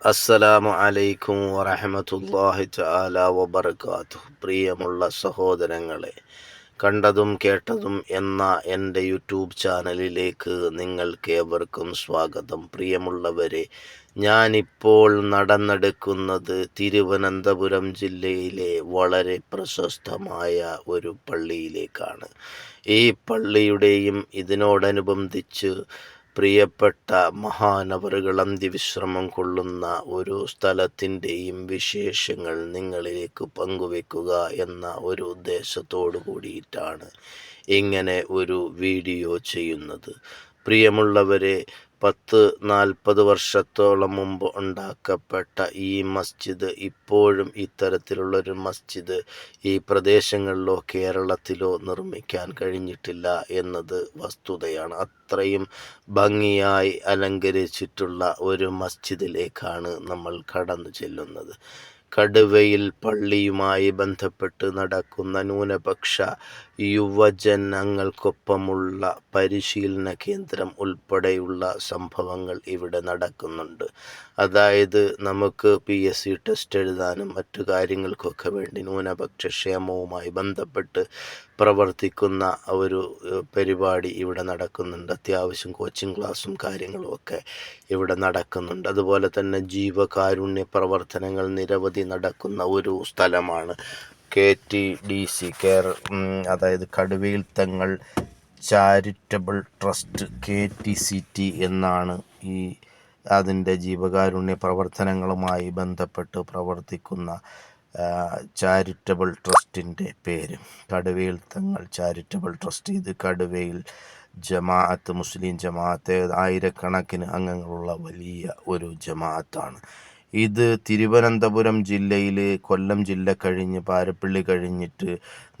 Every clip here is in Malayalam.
അസ്സലാമു അലൈക്കും വറഹ്മത്തുള്ളാഹി തആല വബറകാതുഹു. പ്രിയമുള്ള സഹോദരങ്ങളെ, കണ്ടതും കേട്ടതും എന്ന എൻ്റെ യൂട്യൂബ് ചാനലിലേക്ക് നിങ്ങൾക്കേവർക്കും സ്വാഗതം. പ്രിയമുള്ളവരെ, ഞാനിപ്പോൾ നടന്നെടുക്കുന്നത് തിരുവനന്തപുരം ജില്ലയിലെ വളരെ പ്രശസ്തമായ ഒരു പള്ളിയിലേക്കാണ്. ഈ പള്ളിയുടെയും ഇതിനോടനുബന്ധിച്ച് പ്രിയപ്പെട്ട മഹാനവറുകൾ അന്ത്യവിശ്രമം കൊള്ളുന്ന ഒരു സ്ഥലത്തിൻ്റെയും വിശേഷങ്ങൾ നിങ്ങളിലേക്ക് പങ്കുവെക്കുക എന്ന ഒരു ഉദ്ദേശത്തോടു കൂടിയിട്ടാണ് ഇങ്ങനെ ഒരു വീഡിയോ ചെയ്യുന്നത്. പ്രിയമുള്ളവരെ, 40 വർഷത്തോളം മുമ്പ് ഉണ്ടാക്കപ്പെട്ട ഈ മസ്ജിദ് ഇപ്പോഴും ഇത്തരത്തിലുള്ളൊരു മസ്ജിദ് ഈ പ്രദേശങ്ങളിലോ കേരളത്തിലോ നിർമ്മിക്കാൻ കഴിഞ്ഞിട്ടില്ല എന്നത് വസ്തുതയാണ്. അത്രയും ഭംഗിയായി അലങ്കരിച്ചിട്ടുള്ള ഒരു മസ്ജിദിലേക്കാണ് നമ്മൾ കടന്നു ചെല്ലുന്നത്. കടുവയിൽ പള്ളിയുമായി ബന്ധപ്പെട്ട് നടക്കുന്ന ന്യൂനപക്ഷ യുവജനങ്ങൾക്കൊപ്പമുള്ള പരിശീലന കേന്ദ്രം ഉൾപ്പെടെയുള്ള സംഭവങ്ങൾ ഇവിടെ നടക്കുന്നുണ്ട്. അതായത് നമുക്ക് PSC ടെസ്റ്റ് എഴുതാനും മറ്റു കാര്യങ്ങൾക്കൊക്കെ വേണ്ടി ന്യൂനപക്ഷ ക്ഷേമവുമായി ബന്ധപ്പെട്ട് പ്രവർത്തിക്കുന്ന ഒരു പരിപാടി ഇവിടെ നടക്കുന്നുണ്ട്. അത്യാവശ്യം കോച്ചിങ് ക്ലാസ്സും കാര്യങ്ങളും ഒക്കെ ഇവിടെ നടക്കുന്നുണ്ട്. അതുപോലെ തന്നെ ജീവകാരുണ്യ പ്രവർത്തനങ്ങൾ നിരവധി നടക്കുന്ന ഒരു സ്ഥലമാണ് KTDC, അതായത് കടുവയിൽ തങ്ങൾ ചാരിറ്റബിൾ ട്രസ്റ്റ്, KTCT എന്നാണ് അതിൻ്റെ ജീവകാരുണ്യ പ്രവർത്തനങ്ങളുമായി ബന്ധപ്പെട്ട് പ്രവർത്തിക്കുന്ന ചാരിറ്റബിൾ ട്രസ്റ്റിൻ്റെ പേര്. കടുവയിൽ തങ്ങൾ ചാരിറ്റബിൾ ട്രസ്റ്റ്. ഇത് കടുവയിൽ ജമാഅത്ത്, മുസ്ലിം ജമാഅത്ത്, ആയിരക്കണക്കിന് അംഗങ്ങളുള്ള വലിയ ഒരു ജമാഅത്താണ്. ഇത് തിരുവനന്തപുരം ജില്ലയിൽ കൊല്ലം ജില്ല കഴിഞ്ഞ് പാരപ്പള്ളി കഴിഞ്ഞിട്ട്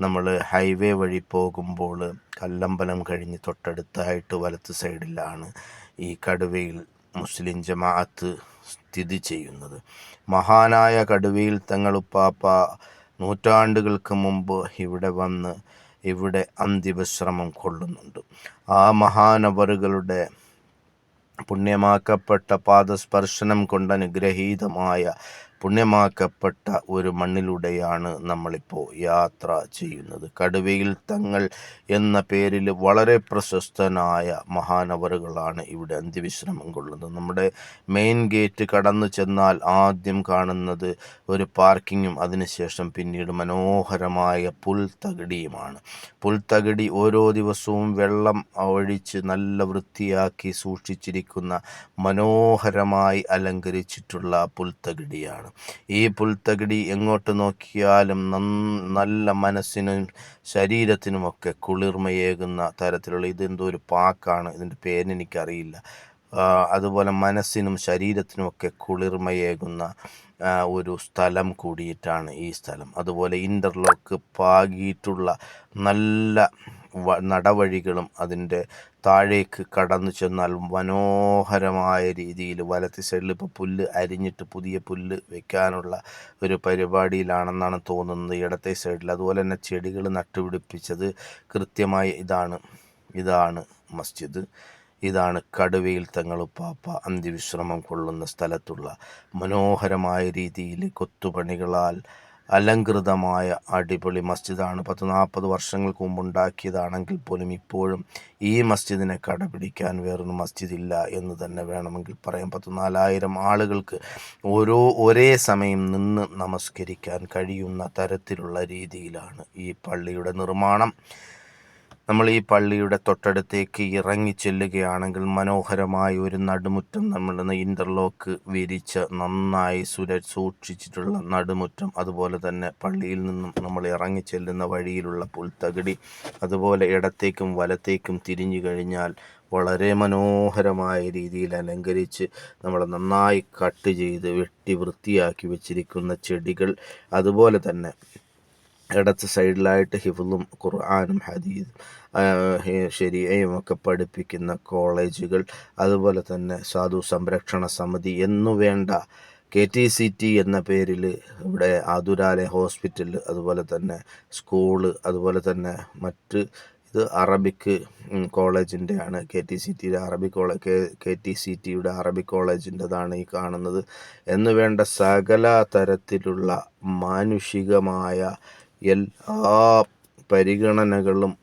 നമ്മൾ ഹൈവേ വഴി പോകുമ്പോൾ കല്ലമ്പലം കഴിഞ്ഞ് തൊട്ടടുത്തായിട്ട് വലത്ത് സൈഡിലാണ് ഈ കടുവയിൽ മുസ്ലിം ജമാഅത്ത് സ്ഥിതി ചെയ്യുന്നത്. മഹാനായ കടുവയിൽ തങ്ങളുപ്പാപ്പ നൂറ്റാണ്ടുകൾക്ക് മുമ്പ് ഇവിടെ അന്ത്യവിശ്രമം കൊള്ളുന്നുണ്ട്. ആ മഹാനവറുകളുടെ പുണ്യമാക്കപ്പെട്ട പാദസ്പർശനം കൊണ്ട് അനുഗ്രഹീതമായ പുണ്യമാക്കപ്പെട്ട ഒരു മണ്ണിലൂടെയാണ് നമ്മളിപ്പോൾ യാത്ര ചെയ്യുന്നത്. കടുവയിൽ തങ്ങൾ എന്ന പേരിൽ വളരെ പ്രശസ്തനായ മഹാനവറുകളാണ് ഇവിടെ അന്ത്യവിശ്രമം കൊള്ളുന്നത്. നമ്മുടെ മെയിൻ ഗേറ്റ് കടന്നു ചെന്നാൽ ആദ്യം കാണുന്നത് ഒരു പാർക്കിങ്ങും അതിനുശേഷം പിന്നീട് മനോഹരമായ പുൽത്തകിടിയുമാണ്. പുൽത്തകിടി ഓരോ ദിവസവും വെള്ളം ഒഴിച്ച് നല്ല വൃത്തിയാക്കി സൂക്ഷിച്ചിരിക്കുന്ന മനോഹരമായി അലങ്കരിച്ചിട്ടുള്ള പുൽത്തകിടിയാണ്. ഈ പുൽത്തകിടി എങ്ങോട്ട് നോക്കിയാലും നല്ല മനസ്സിനും ശരീരത്തിനുമൊക്കെ കുളിർമയേകുന്ന തരത്തിലുള്ള, ഇതെന്തോ ഒരു പാക്കാണ്, ഇതിൻ്റെ പേരെനിക്കറിയില്ല. അതുപോലെ മനസ്സിനും ശരീരത്തിനുമൊക്കെ കുളിർമയേകുന്ന ഒരു സ്ഥലം കൂടിയിട്ടാണ് ഈ സ്ഥലം. അതുപോലെ ഇൻ്റർലോക്ക് പാകിയിട്ടുള്ള നല്ല നടവഴികളും അതിൻ്റെ താഴേക്ക് കടന്നു ചെന്നാൽ മനോഹരമായ രീതിയിൽ വലത്തെ സൈഡിൽ ഇപ്പോൾ പുല്ല് അരിഞ്ഞിട്ട് പുതിയ പുല്ല് വെക്കാനുള്ള ഒരു പരിപാടിയിലാണെന്നാണ് തോന്നുന്നത് ഇടത്തെ സൈഡിൽ. അതുപോലെ തന്നെ ചെടികൾ നട്ടുപിടിപ്പിച്ചത് കൃത്യമായി ഇതാണ് മസ്ജിദ്. ഇതാണ് കടുവയിൽ തങ്ങളുപ്പാപ്പ അന്ത്യവിശ്രമം കൊള്ളുന്ന സ്ഥലത്തുള്ള മനോഹരമായ രീതിയിൽ കൊത്തുപണികളാൽ അലങ്കൃതമായ അടിപൊളി മസ്ജിദാണ്. 40 വർഷങ്ങൾക്ക് മുമ്പ് ഉണ്ടാക്കിയതാണെങ്കിൽ പോലും ഇപ്പോഴും ഈ മസ്ജിദിനെ കടപിടിക്കാൻ വേറൊരു മസ്ജിദില്ല എന്ന് തന്നെ വേണമെങ്കിൽ പറയാം. 14,000 ആളുകൾക്ക് ഒരേ സമയം നിന്ന് നമസ്കരിക്കാൻ കഴിയുന്ന തരത്തിലുള്ള രീതിയിലാണ് ഈ പള്ളിയുടെ നിർമ്മാണം. നമ്മൾ ഈ പള്ളിയുടെ തൊട്ടടുത്തേക്ക് ഇറങ്ങി ചെല്ലുകയാണെങ്കിൽ മനോഹരമായ ഒരു നടുമുറ്റം, നമ്മൾ ഇൻ്റർലോക്ക് വിരിച്ച് നന്നായി സൂക്ഷിച്ചിട്ടുള്ള നടുമുറ്റം, അതുപോലെ തന്നെ പള്ളിയിൽ നിന്നും നമ്മൾ ഇറങ്ങി ചെല്ലുന്ന വഴിയിലുള്ള പുൽത്തകിടി, അതുപോലെ ഇടത്തേക്കും വലത്തേക്കും തിരിഞ്ഞു കഴിഞ്ഞാൽ വളരെ മനോഹരമായ രീതിയിൽ അലങ്കരിച്ച് നമ്മൾ നന്നായി കട്ട് ചെയ്ത് വെട്ടി വൃത്തിയാക്കി വെച്ചിരിക്കുന്ന ചെടികൾ, അതുപോലെ തന്നെ ഇടത്ത് സൈഡിലായിട്ട് ഹിഫ്ളും ഖുർആനും ഹദീസും ശരീഅയും ഒക്കെ പഠിപ്പിക്കുന്ന കോളേജുകൾ, അതുപോലെ തന്നെ സാധു സംരക്ഷണ സമിതി എന്നുവേണ്ട KTCT എന്ന പേരിൽ ഇവിടെ ആതുരാലയ ഹോസ്പിറ്റൽ, അതുപോലെ തന്നെ സ്കൂള്, അതുപോലെ തന്നെ മറ്റ് ഇത് അറബിക് കോളേജിൻ്റെ ആണ്. KTCTയുടെ അറബിക് കോളേജ്, KTCTയുടെ അറബിക് കോളേജിൻ്റെതാണ് ഈ കാണുന്നത്. എന്ന് വേണ്ട സകല തരത്തിലുള്ള മാനുഷികമായ എല്ലാ പരിഗണനകളും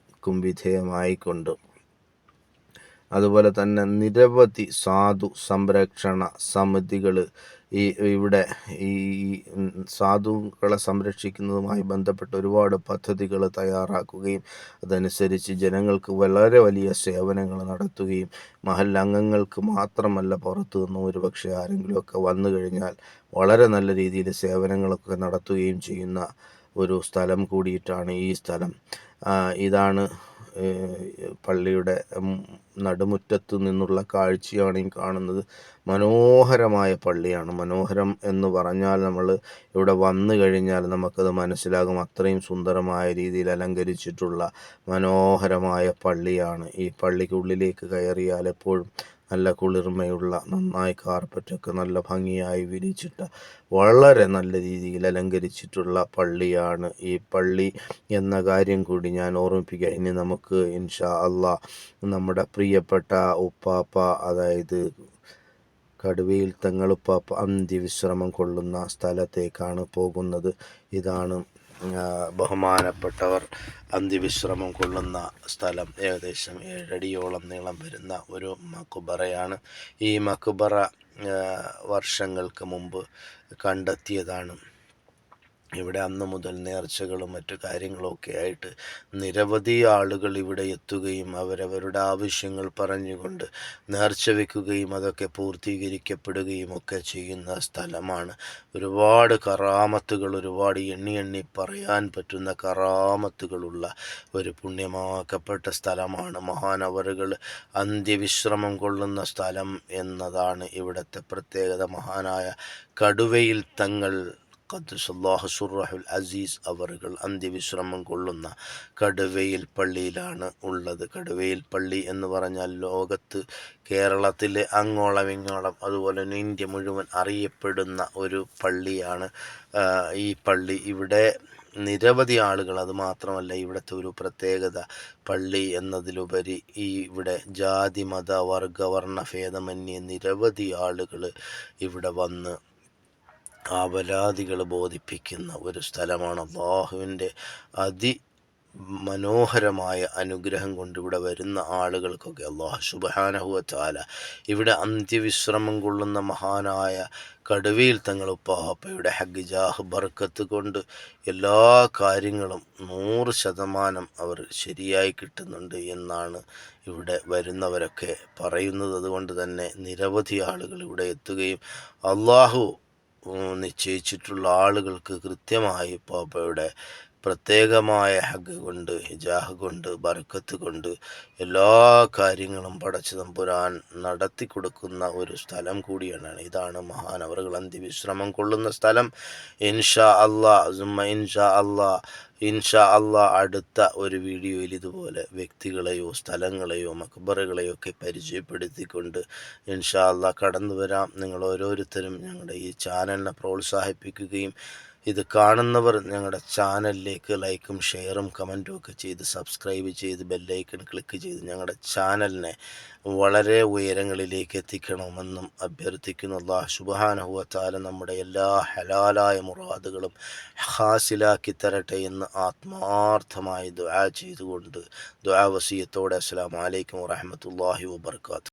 വിധേയമായിക്കൊണ്ട്, അതുപോലെ തന്നെ നിരവധി സാധു സംരക്ഷണ സമിതികൾ ഇവിടെ ഈ സാധുക്കളെ സംരക്ഷിക്കുന്നതുമായി ബന്ധപ്പെട്ട് ഒരുപാട് പദ്ധതികൾ തയ്യാറാക്കുകയും അതനുസരിച്ച് ജനങ്ങൾക്ക് വളരെ വലിയ സേവനങ്ങൾ നടത്തുകയും മഹല്ലംഗങ്ങൾക്ക് മാത്രമല്ല, പുറത്തു നിന്നും ഒരുപക്ഷെ ആരെങ്കിലുമൊക്കെ വന്നു കഴിഞ്ഞാൽ വളരെ നല്ല രീതിയിൽ സേവനങ്ങളൊക്കെ നടത്തുകയും ചെയ്യുന്ന ഒരു സ്ഥലം കൂടിയിട്ടാണ് ഈ സ്ഥലം. ഇതാണ് പള്ളിയുടെ നടുമുറ്റത്ത് നിന്നുള്ള കാഴ്ചയാണ് ഈ കാണുന്നത്. മനോഹരമായ പള്ളിയാണ്. മനോഹരം എന്ന് പറഞ്ഞാൽ നമ്മൾ ഇവിടെ വന്നു കഴിഞ്ഞാൽ നമുക്കത് മനസ്സിലാകും. അത്രയും സുന്ദരമായ രീതിയിൽ അലങ്കരിച്ചിട്ടുള്ള മനോഹരമായ പള്ളിയാണ്. ഈ പള്ളിക്കുള്ളിലേക്ക് കയറിയാൽ എപ്പോഴും നല്ല കുളിർമയുള്ള, നന്നായി കാർപ്പറ്റൊക്കെ നല്ല ഭംഗിയായി വിരിച്ചിട്ട, വളരെ നല്ല രീതിയിൽ അലങ്കരിച്ചിട്ടുള്ള പള്ളിയാണ് ഈ പള്ളി എന്ന കാര്യം കൂടി ഞാൻ ഓർമ്മിപ്പിക്കുക. ഇനി നമുക്ക് ഇൻഷാ അള്ളാഹ് നമ്മുടെ പ്രിയപ്പെട്ട ഉപ്പാപ്പ, അതായത് കടുവയിൽ തങ്ങളുപ്പാപ്പ അന്ത്യവിശ്രമം കൊള്ളുന്ന സ്ഥലത്തേക്കാണ് പോകുന്നത്. ഇതാണ് ബഹുമാനപ്പെട്ടവർ അന്ത്യവിശ്രമം കൊള്ളുന്ന സ്ഥലം. ഏകദേശം 7 അടിയോളം നീളം വരുന്ന ഒരു മക്ബറയാണ്. ഈ മക്ബറ വർഷങ്ങൾക്ക് മുമ്പ് കണ്ടെത്തിയതാണ്. ഇവിടെ അന്ന് മുതൽ നേർച്ചകളും മറ്റു കാര്യങ്ങളൊക്കെ ആയിട്ട് നിരവധി ആളുകൾ ഇവിടെ എത്തുകയും അവരവരുടെ ആവശ്യങ്ങൾ പറഞ്ഞുകൊണ്ട് നേർച്ച വയ്ക്കുകയും അതൊക്കെ പൂർത്തീകരിക്കപ്പെടുകയും ഒക്കെ ചെയ്യുന്ന സ്ഥലമാണ്. ഒരുപാട് കറാമത്തുകൾ, ഒരുപാട് എണ്ണി പറയാൻ പറ്റുന്ന കറാമത്തുകളുള്ള ഒരു പുണ്യമാക്കപ്പെട്ട സ്ഥലമാണ്. മഹാനവറുകൾ അന്ത്യവിശ്രമം കൊള്ളുന്ന സ്ഥലം എന്നതാണ് ഇവിടുത്തെ പ്രത്യേകത. മഹാനായ കടുവയിൽ തങ്ങൾ ഖദ്ദസല്ലാഹു സുർറഹുൽ അസീസ് അവറുകൾ അന്ത്യവിശ്രമം കൊള്ളുന്ന കടുവയിൽ പള്ളിയിലാണ് ഉള്ളത്. കടുവയിൽ പള്ളി എന്ന് പറഞ്ഞാൽ ലോകത്ത്, കേരളത്തിലെ അങ്ങോളം ഇങ്ങോളം, അതുപോലെ തന്നെ ഇന്ത്യ മുഴുവൻ അറിയപ്പെടുന്ന ഒരു പള്ളിയാണ് ഈ പള്ളി. ഇവിടെ നിരവധി ആളുകൾ, അത് മാത്രമല്ല ഇവിടുത്തെ ഒരു പ്രത്യേകത, പള്ളി എന്നതിലുപരി ഇവിടെ ജാതി മത വർഗ വർണ്ണ ഭേദമന്യേ നിരവധി ആളുകൾ ഇവിടെ വന്ന് ആവലാദികൾ ബോധിപ്പിക്കുന്ന ഒരു സ്ഥലമാണ്. അല്ലാഹുവിൻ്റെ മനോഹരമായ അനുഗ്രഹം കൊണ്ട് ഇവിടെ വരുന്ന ആളുകൾക്കൊക്കെ അല്ലാഹു സുബ്ഹാനഹു വ തആല ഇവിടെ അന്ത്യവിശ്രമം കൊള്ളുന്ന മഹാനായ കടുവയിൽ തങ്ങൾ ഉപ്പാപ്പയുടെ ഹഖ് ജാഹ് ബർക്കത്ത് കൊണ്ട് എല്ലാ കാര്യങ്ങളും 100% അവർ ശരിയായി കിട്ടുന്നുണ്ട് എന്നാണ് ഇവിടെ വരുന്നവരൊക്കെ പറയുന്നത്. അതുകൊണ്ട് തന്നെ നിരവധി ആളുകൾ ഇവിടെ എത്തുകയും അല്ലാഹു നിശ്ചയിച്ചിട്ടുള്ള ആളുകൾക്ക് കൃത്യമായി പാപ്പയുടെ പ്രത്യേകമായ ഹഖ് കൊണ്ട്, ഹിജാഹ് കൊണ്ട്, ബർക്കത്ത് കൊണ്ട് എല്ലാ കാര്യങ്ങളും പടച്ച തമ്പുരാൻ നടത്തി കൊടുക്കുന്ന ഒരു സ്ഥലം കൂടിയാണ്. ഇതാണ് മഹാനവറുകൾ അന്ത്യവിശ്രമം കൊള്ളുന്ന സ്ഥലം. ഇൻഷാ അള്ളാഹ് അടുത്ത ഒരു വീഡിയോയിൽ ഇതുപോലെ വ്യക്തികളെയോ സ്ഥലങ്ങളെയോ മക്ബറകളെയോ ഒക്കെ പരിചയപ്പെടുത്തിക്കൊണ്ട് ഇൻഷാ അള്ളാഹ് കടന്നു വരാം. നിങ്ങൾ ഓരോരുത്തരും ഞങ്ങളുടെ ഈ ചാനലിനെ പ്രോത്സാഹിപ്പിക്കുകയും ഇത് കാണുന്നവർ ഞങ്ങളുടെ ചാനലിലേക്ക് ലൈക്കും ഷെയറും കമൻറ്റും ഒക്കെ ചെയ്ത് സബ്സ്ക്രൈബ് ചെയ്ത് ബെല്ലൈക്കൺ ക്ലിക്ക് ചെയ്ത് ഞങ്ങളുടെ ചാനലിനെ വളരെ ഉയരങ്ങളിലേക്ക് എത്തിക്കണമെന്നും അഭ്യർത്ഥിക്കുന്നു. അല്ലാഹു സുബ്ഹാനഹു വ തആല നമ്മുടെ എല്ലാ ഹലാലായ മുറാദുകളും ഹാസിലാക്കി തരട്ടെ എന്ന് ആത്മാർത്ഥമായി ദുആ ചെയ്തുകൊണ്ട്, ദുആ വസിയത്തോടെ അസ്സലാമു അലൈക്കും വറഹ്മത്തുള്ളാഹി വബറകാതുഹു.